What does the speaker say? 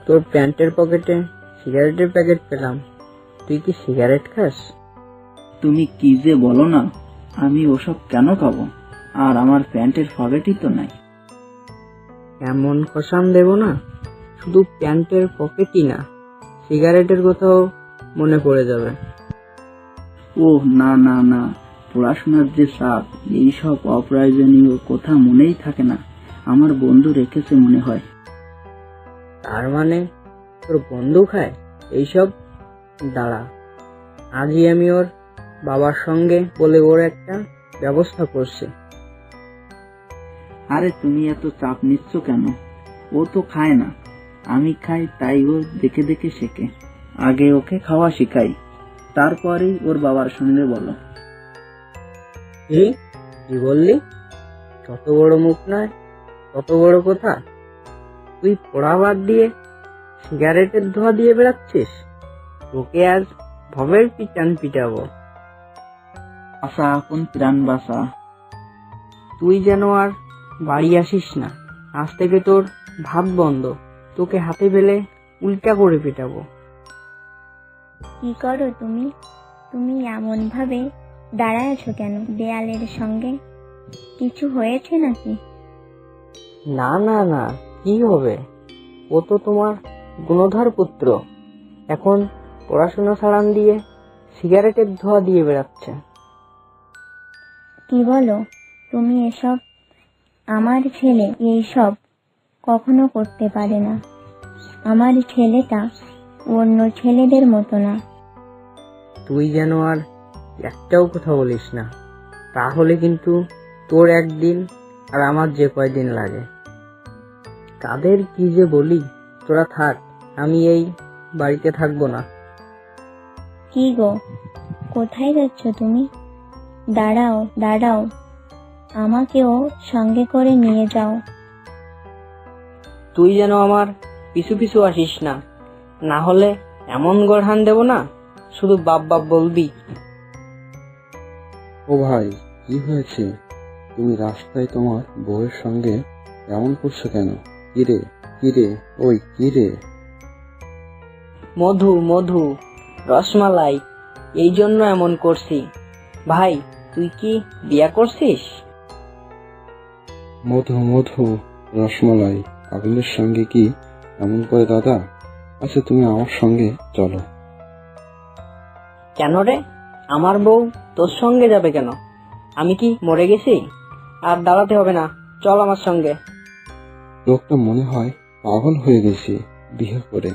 তোর প্যান্টের পকেটে সিগারেটের প্যাকেট পেলাম, তুই কি সিগারেট খাস? তুমি কি যে বলো না, আমি ওসব কেন খাবো? আর আমার প্যান্টের পকেটই তো নাই। এমন কসাম দেব না, শুধু প্যান্টের পকেটই না, সিগারেটের কথাও মনে পড়ে যাবে। ও না না না, পড়াশোনার যে চাপ, এইসব অপ্রয়োজনীয় কথা মনেই থাকে না। আমার বন্ধু রেখেছে মনে হয়। তার মানে তোর বন্ধু খায় এইসব? দাঁড়া, আজই আমি ওর বাবার সঙ্গে বলে ওর একটা ব্যবস্থা করছি। আরে তুমি এত চাপ নিচ্ছ কেন? ও তো খায় না, আমি খাই, তাই ও দেখে দেখে শেখে। আগে ওকে খাওয়া শিখাই, তারপরেই ওর বাবার সঙ্গে বলো। কি বললি? যত বড় মুখ নয় তত বড় কথা। তুই পড়া বাদ দিয়ে সিগারেটের ধোঁয়া দিয়ে বেড়াচ্ছিস? তোকে আজ ভবের পিটান পিটাবো। আশা আপন প্রাণ বাসা। তুই যেন আর বাড়ি আসিস না, আজ থেকে তোর ভাত বন্ধ। তোকে হাতে পেলে উল্টা করে পেটাবো। কি করো তুমি? তুমি এমন ভাবে দাঁড়ায় আছো কেন দেয়ালের সঙ্গে? কিছু হয়েছে নাকি? না না না, কি হবে? ও তো তোমার গুণধর পুত্র, এখন পড়াশোনা ছাড়ান দিয়ে সিগারেটের ধোঁয়া দিয়ে বেড়াচ্ছে। কি বলো তুমি এসব? আমার ছেলে এইসব কখনো করতে পারে না। আমার ছেলেটা অন্য ছেলেদের মতো না। তুই যেন আর একটাও কথা বলিস না, তাহলে কিন্তু তোর একদিন আর আমার যে কয়দিন লাগে। কাদের কি যে বলি, তোরা থাক, আমি এই বাড়িতে থাকবো না। কি গো, কোথায় যাচ্ছ তুমি? দাঁড়াও দাঁড়াও, আমাকেও সঙ্গে করে নিয়ে যাও। তুই যেন আমার পিছু পিছু আসিস না, না হলে এমন গড়হান দেব না, শুধু বাপ বাপ বলবি। ও ভাই, কি হয়েছে? তুমি রাস্তায় তোমার বউয়ের সঙ্গে এমন করছো কেন? কিরে কিরে, ওই কিরে? মধু মধু, রসমালাই, এই জন্য এমন করছি। ভাই, তুই কি বিয়া করছিস? মধু মধু, রসমালাই, পাগলের সঙ্গে কি এমন করে দাদা? আচ্ছা তুমি আমার সঙ্গে চলো। কেন রে, আমার বউ তোর সঙ্গে যাবে কেন? আমি কি মরে গেছি? আর দাঁড়াতে হবে না, চল আমার সঙ্গে। লোকটা মনে হয় পাগল হয়ে গেছে বিয়ে করে।